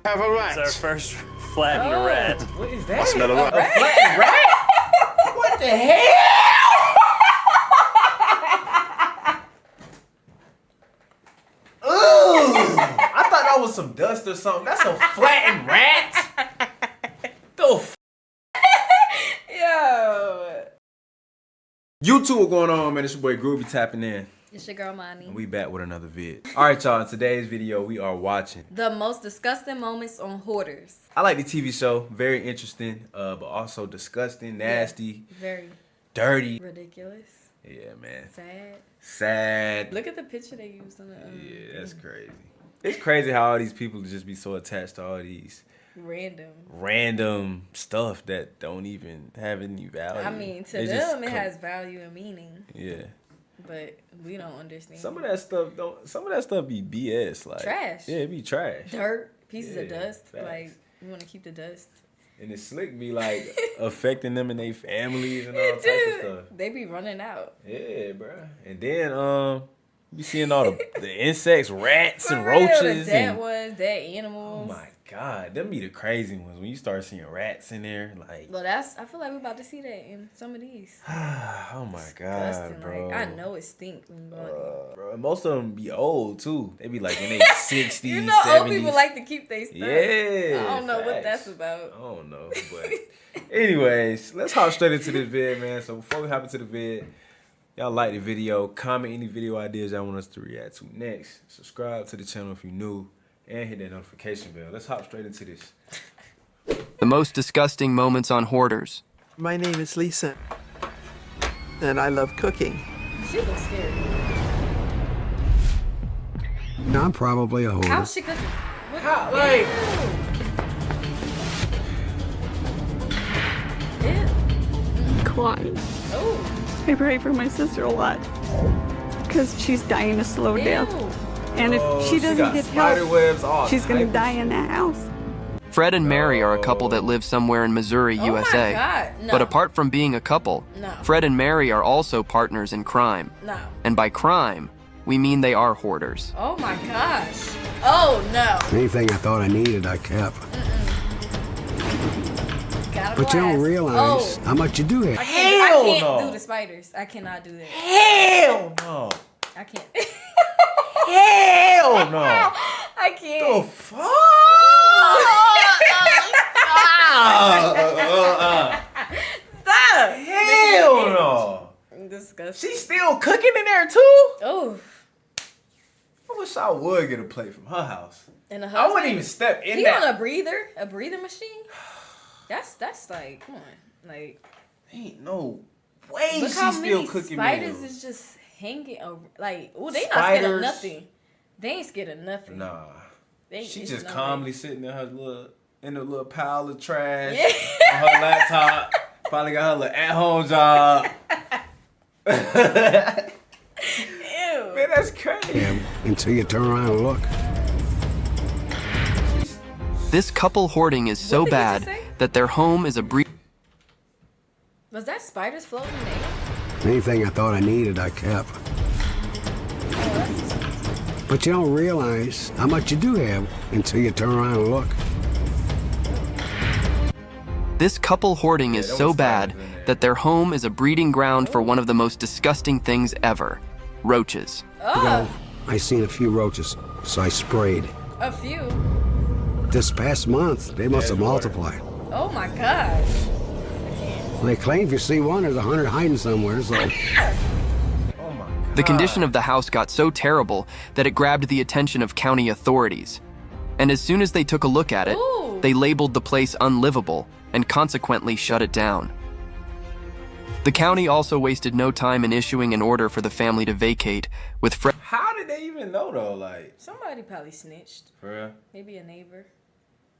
Have a rat. It's our first flattened rat. What is that? Smell a rat. A flattened rat? What the hell? Ooh! I thought that was some dust or something. That's a flattened rat. The f. Yo. YouTube, what's going on, man? It's your boy Groovy tapping in. It's your girl, Mani. And we back with another vid. Alright, y'all. In today's video, we are watching The most disgusting moments on Hoarders. I like the TV show. Very interesting, but also disgusting, nasty, Very dirty. ridiculous. Yeah, man. Sad. Sad. Look at the picture they used on the Yeah, that's crazy. It's crazy how all these people just be so attached to all these random stuff that don't even have any value. I mean, to They them, just it has value and meaning. Yeah. But we don't understand. Some of that stuff be BS. Like trash. Yeah, it be trash. Dirt, pieces of dust. Facts. Like, you want to keep the dust. And it slick be like affecting them and their families and all It types do. of stuff. They be running out. Yeah, bro. And then you be seeing all the insects, rats, For and real, roaches. the dead and, ones, dead animals. oh my God, them be the crazy ones when you start seeing rats in there. Like, Well, I feel like we're about to see that in some of these. oh my God, Disgusting. bro. Like, I know it stink when you go in there. Bro, and most of them be old too. They be like in their 60s, You know, 70s. old people like to keep their stuff. Yeah. I don't know what facts. that's about. I don't know, but anyways, let's hop straight into this vid, man. So before we hop into the vid, y'all like the video, comment any video ideas y'all want us to react to next. Subscribe to the channel if you're new, and hit that notification bell. Let's hop straight into this. The most disgusting moments on Hoarders. My name is Lisa, and I love cooking. She looks scary. I'm probably a hoarder. How's she cooking? How, like, Climb. Oh. I pray for my sister a lot because she's dying a slow death. And if she doesn't got get spider help, webs, all she's going to types. die in that house. Fred and Mary are a couple that live somewhere in Missouri, Oh USA. my God. No. But apart from being a couple, No. Fred and Mary are also partners in crime. No. And by crime, we mean they are hoarders. Oh my gosh. Oh no. Anything I thought I needed, I kept. Gotta But you don't blast. realize how much you do have. I Hell can't no. do the spiders. I cannot do that. Hell no. I can't. Hell no. I can't. The fuck? Stop. Hell no. Disgusting. She's still cooking in there too? Oh. I wish I would get a plate from her house. And the I husband, wouldn't even step in he that. on a breather machine. That's like, come on, like. Ain't no way Look she's how still many cooking spiders meals. is just hanging over. Like, oh, they not scared of Spiders. nothing. They ain't scared of nothing. Nah. They, She it's just no calmly sitting in her little pile of trash Yeah. on her laptop. Probably got her little at-home job. Man, Ew. that's crazy. Yeah, until you turn around and look. This couple hoarding is so What did he bad just say? that their home is a Was that spiders floating in the air? Anything I thought I needed, I kept. But you don't realize how much you do have until you turn around and look. This couple hoarding is there so was bad spiders in there. that their home is a breeding ground for one of the most disgusting things ever. Roaches. Oh, I seen a few roaches, so I sprayed. a few. This past month, they must have multiplied. Oh my gosh. They claim if you see one, there's 100 hiding somewhere, so... Oh my God. The condition of the house got so terrible that it grabbed the attention of county authorities. And as soon as they took a look at it, Ooh. they labeled the place unlivable and consequently shut it down. The county also wasted no time in issuing an order for the family to vacate, with Fred. How did they even know though? Like, Somebody probably snitched. for real? Maybe a neighbor.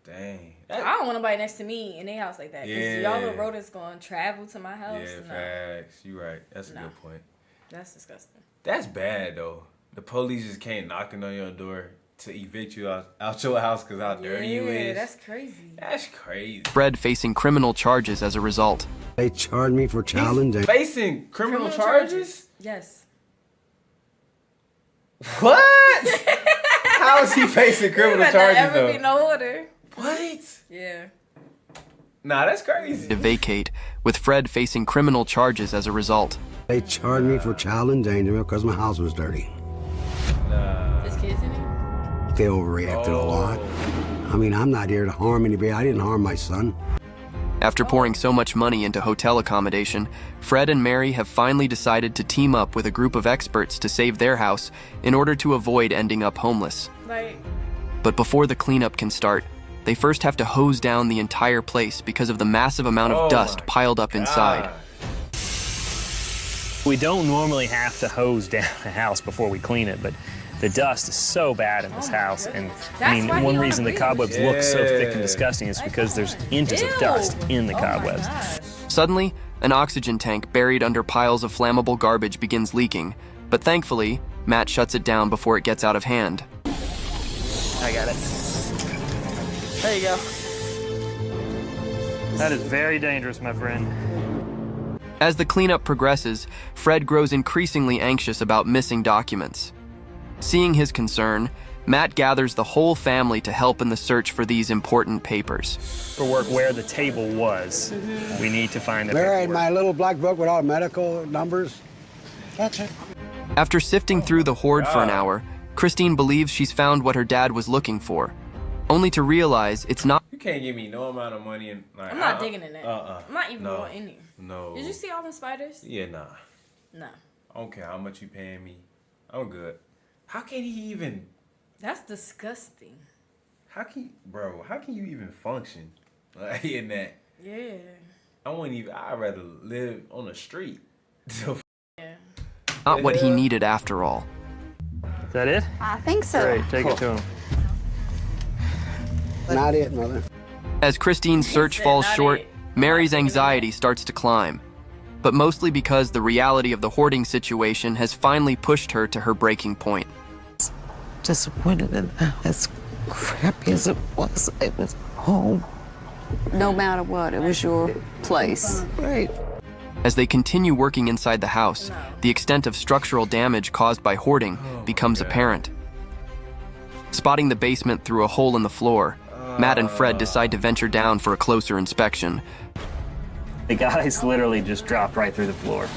Dang. I don't want nobody next to me in their house like that. Because Yeah. y'all little rodents gonna travel to my house. Yeah, No, facts. You right. That's a No. good point. that's disgusting. That's bad though. The police just came knocking on your door to evict you out your house because how dirty you Yeah, is. that's crazy. That's crazy. Fred facing criminal charges as a result. They charged me for child endangerment. Facing criminal charges? Yes. What? How How is he facing criminal There charges ever though? be no order. What? Yeah. Nah, that's crazy. To vacate, with Fred facing criminal charges as a result. They charged me for child endangerment because my house was dirty. There's kids in it? They overreacted a lot. I mean, I'm not here to harm anybody. I didn't harm my son. After pouring so much money into hotel accommodation, Fred and Mary have finally decided to team up with a group of experts to save their house in order to avoid ending up homeless. Like, But before the cleanup can start, they first have to hose down the entire place because of the massive amount of dust piled up inside. We don't normally have to hose down a house before we clean it, but the dust is so bad in this house. And I mean, why he one on reason the the bridge. cobwebs look so thick and disgusting is because there's inches of dust in the cobwebs. Suddenly, an oxygen tank buried under piles of flammable garbage begins leaking, but thankfully, Matt shuts it down before it gets out of hand. I got it. There you go. That is very dangerous, my friend. As the cleanup progresses, Fred grows increasingly anxious about missing documents. Seeing his concern, Matt gathers the whole family to help in the search for these important papers. For work where the table was, we need to find the There in paperwork. my little black book with all the medical numbers. That's it. After sifting through the hoard for an hour, Christine believes she's found what her dad was looking for, only to realize it's not. You can't give me no amount of money and like. I'm not digging in it. I'm I'm not even no, going in there. No. Did you see all them spiders? Yeah, nah. No. I don't care how much you paying me. I'm good. How can he even? That's disgusting. How can you even function like in that? Yeah. I wouldn't even. I'd rather live on the street. Not what he needed after all. Is that it? I think so. Great, take it to him. Not it, mother. As Christine's search said falls not short, it. Mary's anxiety starts to climb, but mostly because the reality of the hoarding situation has finally pushed her to her breaking point. Disappointed in as crappy as it was home. No matter what, it was your place. Right. As they continue working inside the house, the extent of structural damage caused by hoarding becomes apparent. Spotting the basement through a hole in the floor, Matt and Fred decide to venture down for a closer inspection. The guys literally just dropped right through the floor.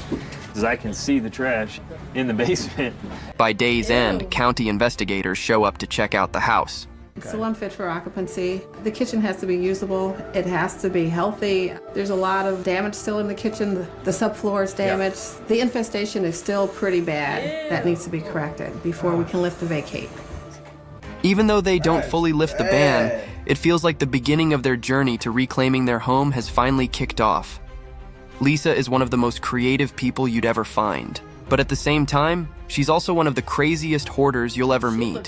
Because I can see the trash in the basement. By day's end, county investigators show up to check out the house. So unfit for occupancy. The kitchen has to be usable. It has to be healthy. There's a lot of damage still in the kitchen. The subfloor is damaged. The infestation is still pretty bad. That needs to be corrected before we can lift the vacate. Even though they don't fully lift the ban, it feels like the beginning of their journey to reclaiming their home has finally kicked off. Lisa is one of the most creative people you'd ever find. But at the same time, she's also one of the craziest hoarders you'll ever meet.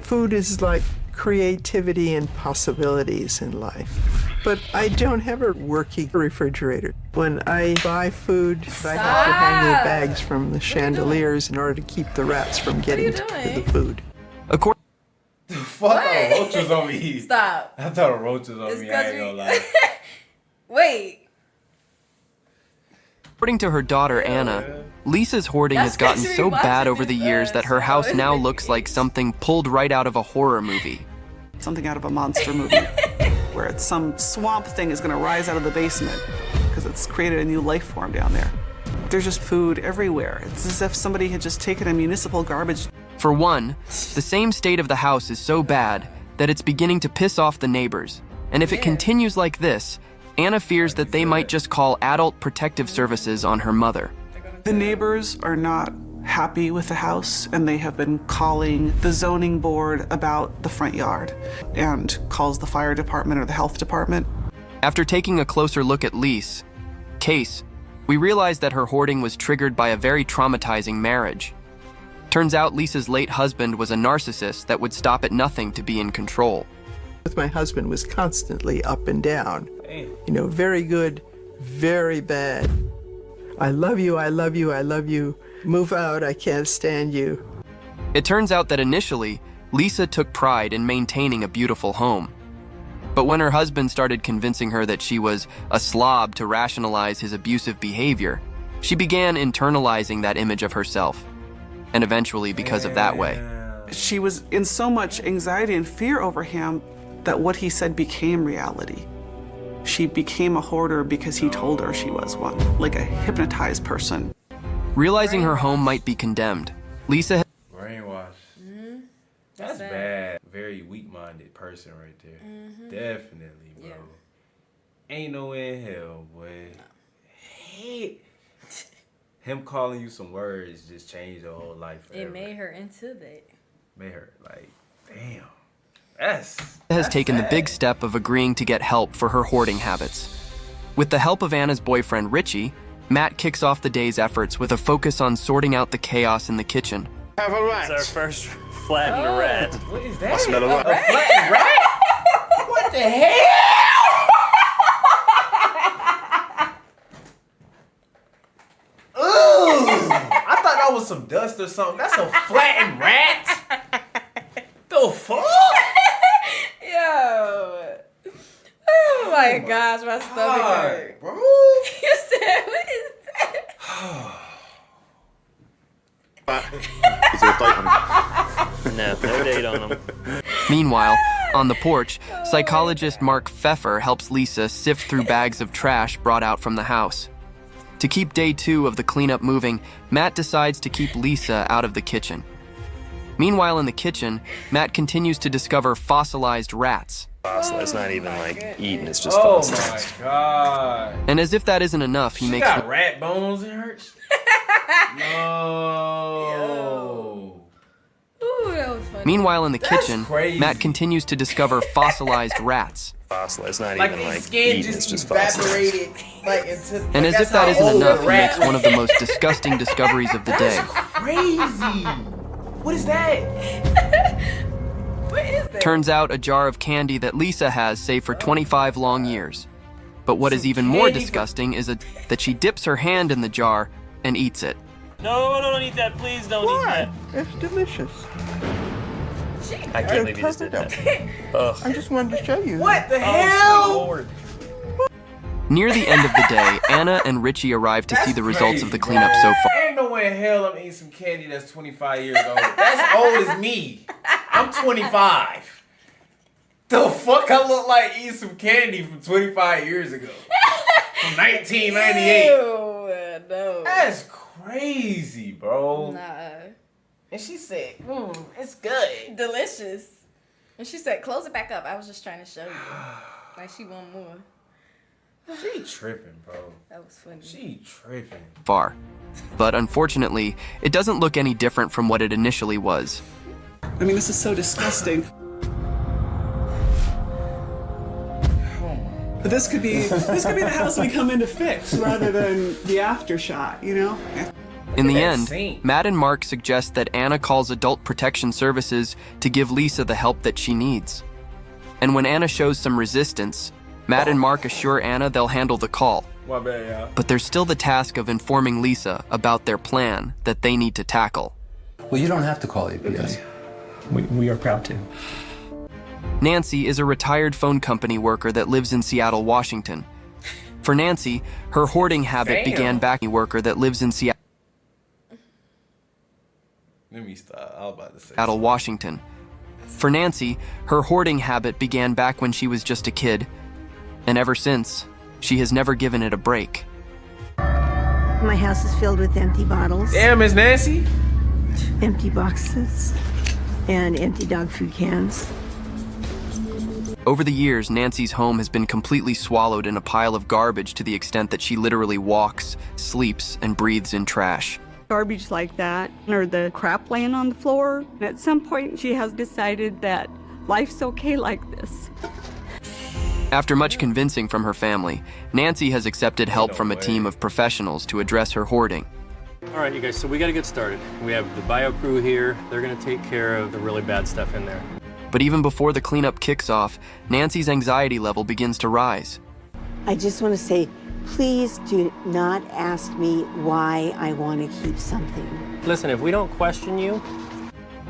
Food is like creativity and possibilities in life. But I don't have a working refrigerator. When I buy food, I have to hang the bags from the chandeliers in order to keep the rats from getting to the food. According Fuck, I thought roaches on me. Stop. I thought roaches on me. I ain't gonna lie. Wait. to her daughter Anna, Lisa's hoarding has gotten That's so because bad we over the watched years this, that her house so- now looks like something pulled right out of a horror movie. Something out of a monster movie where it's some swamp thing is going to rise out of the basement because it's created a new life form down there. There's just food everywhere. It's as if somebody had just taken a municipal garbage. For one, the same state of the house is so bad that it's beginning to piss off the neighbors. And if it continues like this, Anna fears that they might just call Adult Protective Services on her mother. The neighbors are not happy with the house, and they have been calling the zoning board about the front yard and calls the fire department or the health department. After taking a closer look at Lisa's case, we realized that her hoarding was triggered by a very traumatizing marriage. Turns out Lisa's late husband was a narcissist that would stop at nothing to be in control. With my husband was constantly up and down. You know, very good, very bad. I love you, I love you, I love you. Move out, I can't stand you. It turns out that initially, Lisa took pride in maintaining a beautiful home. But when her husband started convincing her that she was a slob to rationalize his abusive behavior, she began internalizing that image of herself. And eventually, because of that way, She was in so much anxiety and fear over him that what he said became reality. She became a hoarder because he told her she was one, like a hypnotized person. Realizing her home might be condemned, Lisa Brainwash. That's bad. Very weak-minded person right there. Definitely, bro. Ain't no way in hell, boy. Hey. Him calling you some words just changed your whole life forever. It made her into that. Made her like, damn. has taken the big step of agreeing to get help for her hoarding habits. With the help of Anna's boyfriend, Richie, Matt kicks off the day's efforts with a focus on sorting out the chaos in the kitchen. Have a rat. It's our first flattened rat. What is that? I smell a rat. A flattened rat? What the hell? Ooh! I thought that was some dust or something. That's a flattened rat? The fuck? Yo. Oh my gosh, my stomach hurt. Bro. You said, what is No date on them. Meanwhile, on the porch, psychologist Mark Pfeffer helps Lisa sift through bags of trash brought out from the house. To keep day 2 of the cleanup moving, Matt decides to keep Lisa out of the kitchen. Meanwhile, in the kitchen, Matt continues to discover fossilized rats. Fossil, it's not even like eaten, it's just Oh fossilized. my god. And as if that isn't enough, he She makes... got rat bones in her? No. Ooh, that was funny. Meanwhile, in the That's kitchen, crazy. Matt continues to discover fossilized rats. Fossil, it's not Like even these like skin eaten, it's just just fossilized. evaporated. Like into, And like as that's if that how isn't old enough, a he rat makes one of the most disgusting discoveries of the day. Crazy. What is that? What is that? Turns out a jar of candy that Lisa has saved for 25 long years. But what is even more disgusting is that she dips her hand in the jar and eats it. No, don't eat that, please don't eat that. It's delicious. I can't believe you just did that. Ugh. I just wanted to show you. What the Oh, hell? Lord. Near the end of the day, Anna and Richie arrive to see the results of the cleanup so far. Ain't no way in hell I'm eating some candy that's 25 years old. That's old as me. I'm 25. The fuck I look like eating some candy from 25 years ago? From 1998. Ew, no. That's crazy, bro. Nah. And she said, it's good. Delicious. And she said, close it back up. I was just trying to show you. Like she want more. She tripping, bro. That was funny. She tripping. But unfortunately, it doesn't look any different from what it initially was. I mean, this is so disgusting. But this could be the house we come in to fix rather than the aftershock, you know? In the that end, scene. Matt and Mark suggest that Anna calls Adult Protection Services to give Lisa the help that she needs. And when Anna shows some resistance, Matt and Mark assure Anna they'll handle the call. My bad, y'all. But there's still the task of informing Lisa about their plan that they need to tackle. Well, you don't have to call APS. We are proud to. Nancy is a retired phone company worker that lives in Seattle, Washington. For Nancy, her hoarding habit began back in worker that lives in Seattle, Let me stop. I was about to say Washington. For Nancy, her hoarding habit began back when she was just a kid, and ever since, she has never given it a break. My house is filled with empty bottles. Damn, Miss Nancy. Empty boxes and empty dog food cans. Over the years, Nancy's home has been completely swallowed in a pile of garbage to the extent that she literally walks, sleeps, and breathes in trash. Garbage like that, or the crap laying on the floor. And at some point, she has decided that life's okay like this. After much convincing from her family, Nancy has accepted help from a team of professionals to address her hoarding. All right, you guys, so we got to get started. We have the bio crew here. They're going to take care of the really bad stuff in there. But even before the cleanup kicks off, Nancy's anxiety level begins to rise. I just want to say, please do not ask me why I want to keep something. Listen, if we don't question you...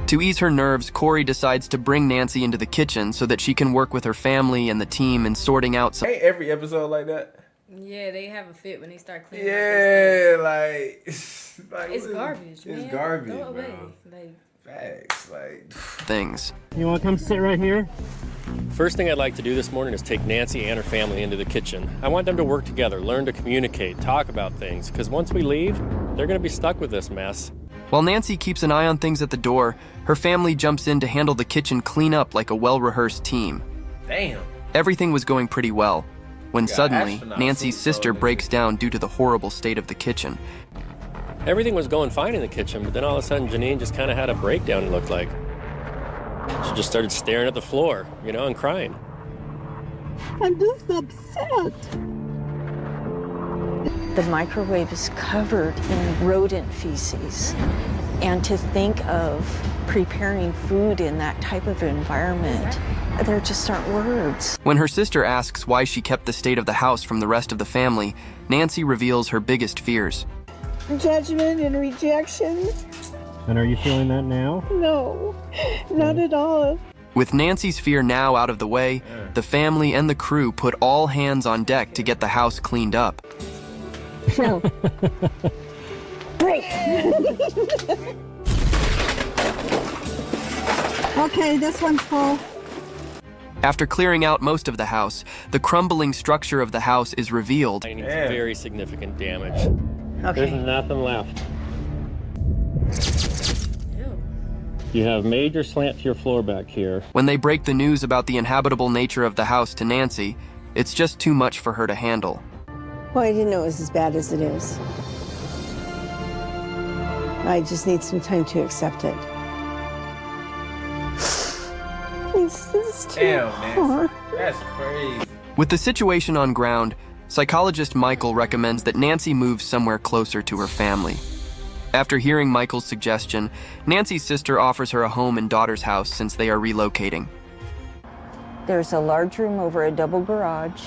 To ease her nerves, Corey decides to bring Nancy into the kitchen so that she can work with her family and the team in sorting out some... Ain't every episode like that? Yeah, they have a fit when they start cleaning Yeah, up like it's garbage, man. It's garbage, Throw it away. bro. Like, Facts, like. things. You want to come sit right here? First thing I'd like to do this morning is take Nancy and her family into the kitchen. I want them to work together, learn to communicate, talk about things, because once we leave, they're going to be stuck with this mess. While Nancy keeps an eye on things at the door, her family jumps in to handle the kitchen cleanup like a well-rehearsed team. Damn. Everything was going pretty well, when suddenly, astronauts Nancy's sister breaks down due to the horrible state of the kitchen. Everything was going fine in the kitchen, but then all of a sudden Janine just kind of had a breakdown, it looked like. She just started staring at the floor, you know, and crying. I'm just upset. The microwave is covered in rodent feces. And to think of preparing food in that type of environment, there just aren't words. When her sister asks why she kept the state of the house from the rest of the family, Nancy reveals her biggest fears. Judgment and rejection? And are you feeling that now? No, not at all. With Nancy's fear now out of the way, the family and the crew put all hands on deck to get the house cleaned up. No. Break. Okay, this one's full. After clearing out most of the house, the crumbling structure of the house is revealed. Very significant damage. Okay. There's nothing left. You have major slant to your floor back here. When they break the news about the inhabitable nature of the house to Nancy, it's just too much for her to handle. Well, I didn't know it was as bad as it is. I just need some time to accept it. This is too hard. That's crazy. With the situation on ground, psychologist Michael recommends that Nancy move somewhere closer to her family. After hearing Michael's suggestion, Nancy's sister offers her a home in daughter's house since they are relocating. There's a large room over a double garage,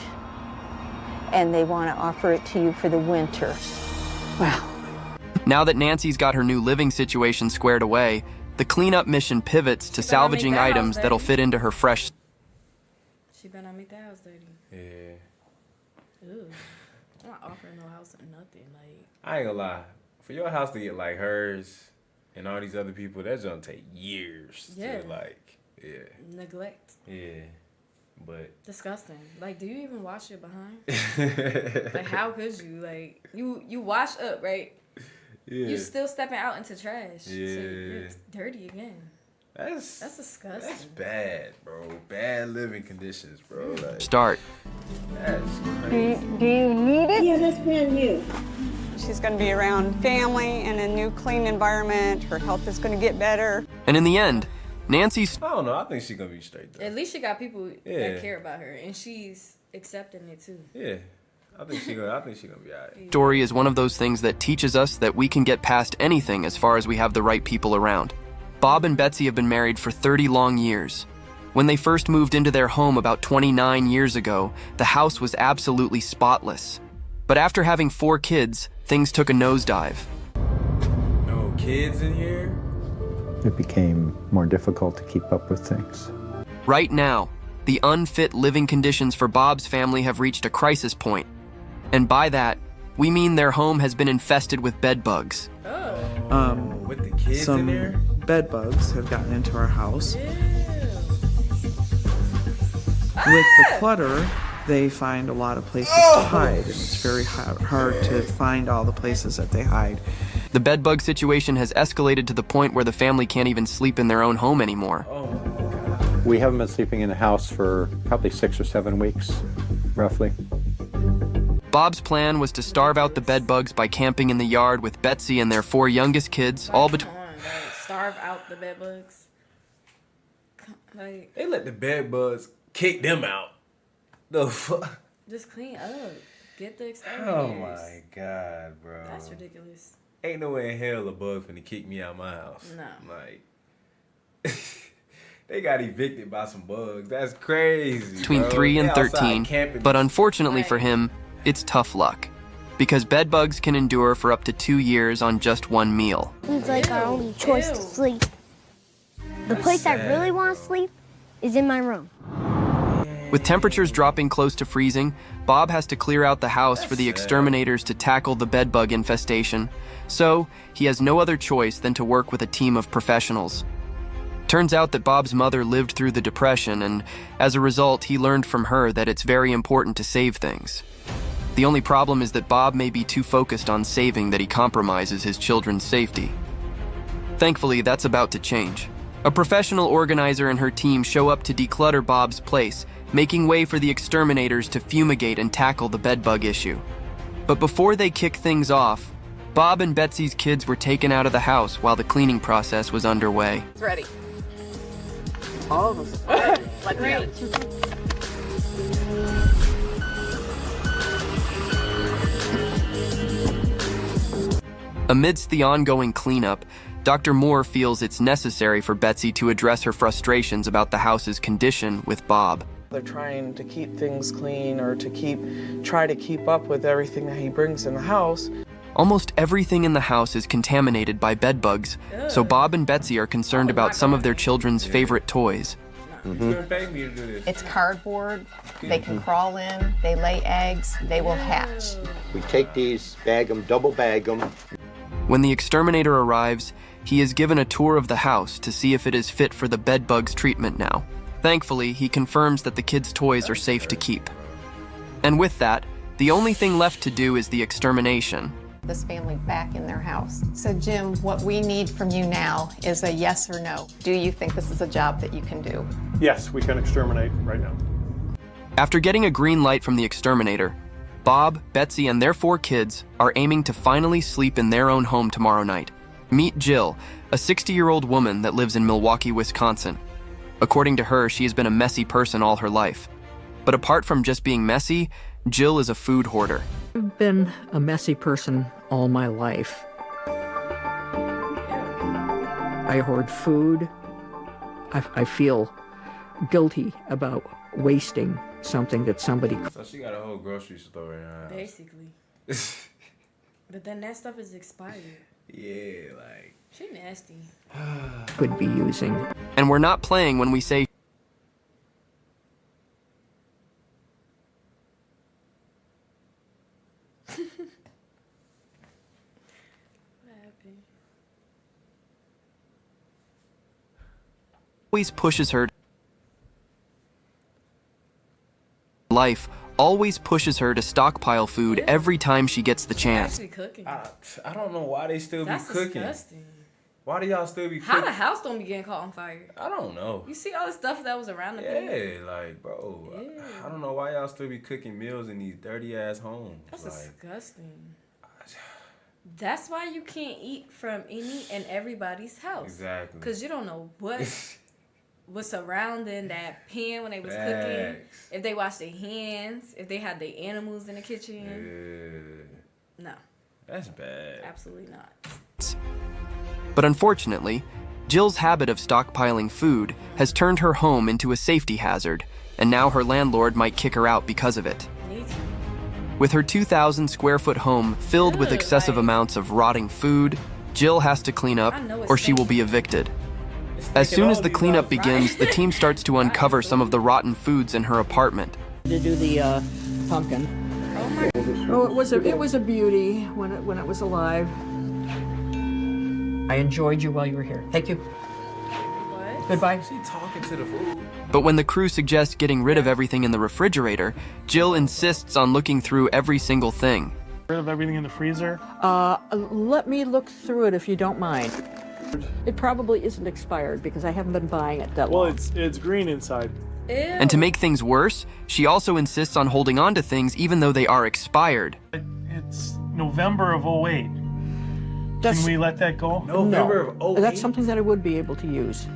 and they want to offer it to you for the winter. Wow. Now that Nancy's got her new living situation squared away, the cleanup mission pivots to salvaging items that'll fit into her fresh... She better not make the house dirty. Yeah. Ew. I'm not offering no house or nothing. Like, I ain't gonna lie. For your house to get like hers and all these other people, that's gonna take years to like, neglect. Yeah. But disgusting. Like, do you even wash your behind? Like, how could you? Like, you wash up, right? Yeah. You still stepping out into trash. Yeah. So you're dirty again. That's disgusting. That's bad, bro. Bad living conditions, bro. Like, Start. That's crazy. Do you need it? Yeah, that's brand new. She's going to be around family in a new clean environment. Her health is going to get better. And in the end, Nancy's... I don't know. I think she's going to be straight, though. At least she got people that care about her, and she's accepting it, too. Yeah. I think she's going to be all right. Story is one of those things that teaches us that we can get past anything as far as we have the right people around. Bob and Betsy have been married for 30 long years. When they first moved into their home about 29 years ago, the house was absolutely spotless. But after having 4 kids, things took a nosedive. No kids in here? It became more difficult to keep up with things. Right now, the unfit living conditions for Bob's family have reached a crisis point. And by that, we mean their home has been infested with bed bugs. With the kids some in there? Bed bugs have gotten into our house. With the clutter, they find a lot of places to hide, and it's very hard to find all the places that they hide. The bed bug situation has escalated to the point where the family can't even sleep in their own home anymore. We haven't been sleeping in the house for probably 6 or 7 weeks, roughly. Bob's plan was to starve out the bed bugs by camping in the yard with Betsy and their 4 youngest kids, all between... Starve out the bed bugs. Like, they let the bed bugs kick them out. The fuck? Just clean up. Get the exterminators. Oh my God, bro. That's ridiculous. Ain't no way in hell a bug finna kick me out of my house. No. Like, they got evicted by some bugs. That's crazy. Between bro. 3 and They outside 13, camping. but unfortunately for him, it's tough luck. Because bed bugs can endure for up to 2 years on just 1 meal. It's like our only choice to sleep. The place I really want to sleep is in my room. With temperatures dropping close to freezing, Bob has to clear out the house for the exterminators to tackle the bedbug infestation, so he has no other choice than to work with a team of professionals. Turns out that Bob's mother lived through the Depression, and as a result, he learned from her that it's very important to save things. The only problem is that Bob may be too focused on saving that he compromises his children's safety. Thankfully, that's about to change. A professional organizer and her team show up to declutter Bob's place, making way for the exterminators to fumigate and tackle the bedbug issue. But before they kick things off, Bob and Betsy's kids were taken out of the house while the cleaning process was underway. It's ready. All of us. Like me. Amidst the ongoing cleanup, Dr. Moore feels it's necessary for Betsy to address her frustrations about the house's condition with Bob. They're trying to keep things clean or to try to keep up with everything that he brings in the house. Almost everything in the house is contaminated by bedbugs, so Bob and Betsy are concerned about some of their children's favorite toys. It's cardboard. They can crawl in. They lay eggs. They will hatch. We take these, bag them, double bag them. When the exterminator arrives, he is given a tour of the house to see if it is fit for the bedbugs treatment now. Thankfully, he confirms that the kids' toys are safe to keep. And with that, the only thing left to do is the extermination. This family back in their house. So Jim, what we need from you now is a yes or no. Do you think this is a job that you can do? Yes, we can exterminate right now. After getting a green light from the exterminator, Bob, Betsy, and their 4 kids are aiming to finally sleep in their own home tomorrow night. Meet Jill, a 60-year-old woman that lives in Milwaukee, Wisconsin. According to her, she has been a messy person all her life. But apart from just being messy, Jill is a food hoarder. I've been a messy person all my life. I hoard food. I feel guilty about wasting something that somebody... So she got a whole grocery store in her house. Basically. But then that stuff is expired. Yeah, like... She nasty. could be using. And we're not playing when we say always pushes her. Life always pushes her to stockpile food every time she gets the chance. I don't know why they still That's be cooking. disgusting. Why do y'all still be How cooking? the house don't be getting caught on fire? I don't know. You see all the stuff that was around the Yeah, like, bro, I don't know why y'all still be cooking meals in these dirty ass homes. That's like, disgusting. That's why you can't eat from any and everybody's house. Exactly. Because you don't know what's surrounding that pan when they was cooking. If they washed their hands, if they had their animals in the kitchen. No. That's bad. Absolutely not. But unfortunately, Jill's habit of stockpiling food has turned her home into a safety hazard, and now her landlord might kick her out because of it. With her 2,000 square foot home filled with excessive amounts of rotting food, Jill has to clean up or she will be evicted. As soon as the cleanup begins, the team starts to uncover some of the rotten foods in her apartment. To do the pumpkin. Oh, it was a beauty when it was alive. I enjoyed you while you were here. Thank you. What? Goodbye. She talking to the food. But when the crew suggests getting rid of everything in the refrigerator, Jill insists on looking through every single thing. Rid of everything in the freezer? Let me look through it if you don't mind. It probably isn't expired because I haven't been buying it that long. Well, it's green inside. Ew. And to make things worse, she also insists on holding on to things even though they are expired. It's November of 08. Can we let that go? November of 08? That's something that I would be able to use.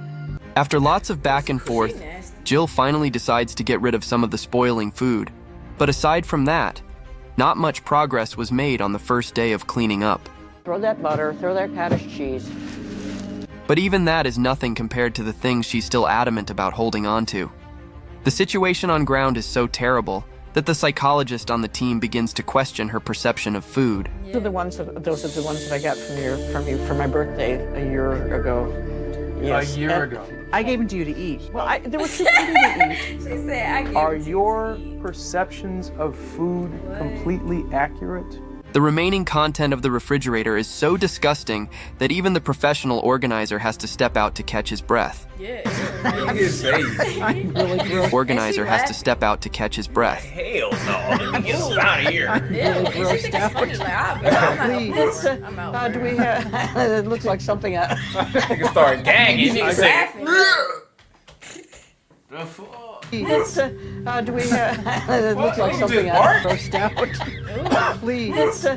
After lots of back and forth, Jill finally decides to get rid of some of the spoiling food. But aside from that, not much progress was made on the first day of cleaning up. Throw that butter, throw that cottage cheese. But even that is nothing compared to the things she's still adamant about holding on to. The situation on ground is so terrible that the psychologist on the team begins to question her perception of food. Those are the ones that I got from you for my birthday a year ago. Yes. A year ago. I gave them to you to eat. Well, there was too many to eat. She said, I gave Are it to your you to eat. perceptions of food completely accurate? The remaining content of the refrigerator is so disgusting that even the professional organizer has to step out to catch his breath. Yeah. Organizer has to step out to catch his breath. Hell no, let me get him out of here. Yeah, and she think it's funny. Like, I'm out. Do we have? It looks like something. You can start gagging. You can say, the fuck? Do we have? It looks like something burst out. Please. Do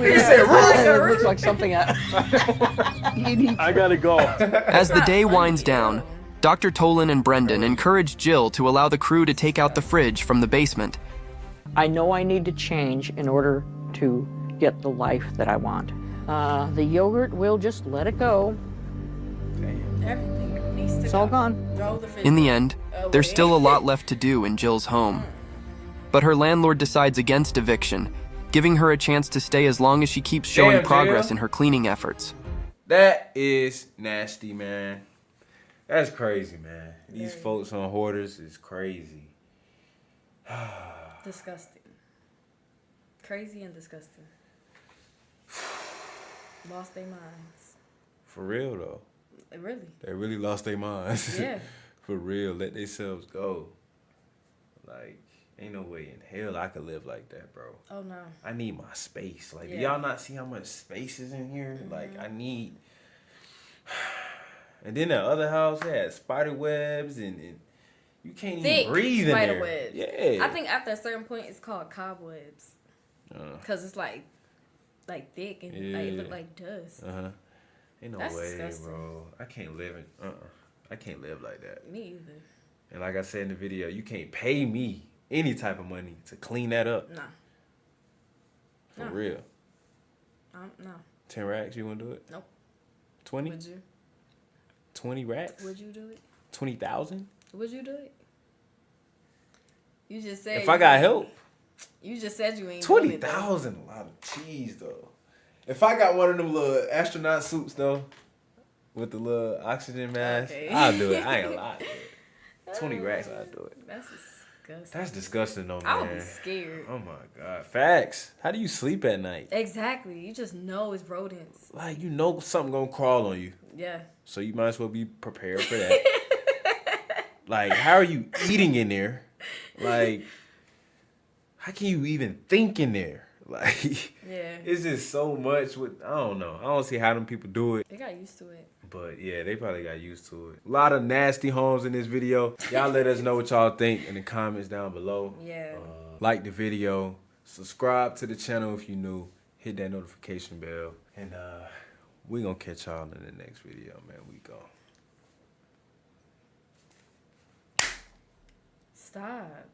we have? It looks like something. I gotta go. As the day winds down, Dr. Tolan and Brendan encourage Jill to allow the crew to take out the fridge from the basement. I know I need to change in order to get the life that I want. The yogurt, we'll just let it go. Everything needs to It's all gone. In the end, there's still a lot left to do in Jill's home. But her landlord decides against eviction, giving her a chance to stay as long as she keeps showing Damn, progress Jill. in her cleaning efforts. That is nasty, man. That's crazy, man. These folks on Hoarders is crazy. Disgusting. Crazy and disgusting. Lost their minds. For real, though. Really? They really lost their minds. Yeah. For real. Let themselves go. Like, ain't no way in hell I could live like that, bro. Oh, no. I need my space. Like, do Yeah. y'all not see how much space is in here? Like, I need... And then that other house had spider webs and you can't Thick even breathe in spider there. webs. Yeah. I think after a certain point, it's called cobwebs. Because it's like thick and like, it look like dust. Ain't no That's way, disgusting. bro. I can't live in. I can't live like that. Me either. And like I said in the video, you can't pay me any type of money to clean that up. Nah. For No. real. No. 10 racks, you wanna do it? Nope. 20? Would you? 20 racks? Would you do it? 20,000? Would you do it? You just said. If I got help. You just said you ain't. 20,000, a lot of cheese though. If I got one of them little astronaut suits though, with the little oxygen mask, Okay. I'll do it. I ain't gonna lie. 20 racks, I'll do it. That's disgusting. That's disgusting though, man. I would be scared. Oh my God. Facts. How do you sleep at night? Exactly. You just know it's rodents. Like, you know something gonna crawl on you. Yeah. So you might as well be prepared for that. Like, how are you eating in there? Like, how can you even think in there? Like, Yeah. It's just so much with, I don't know. I don't see how them people do it. They got used to it. But yeah, they probably got used to it. A lot of nasty homes in this video. Y'all let us know what y'all think in the comments down below. Yeah. Like the video. Subscribe to the channel if you're new. Hit that notification bell. And we gonna catch y'all in the next video, man. We go. Stop.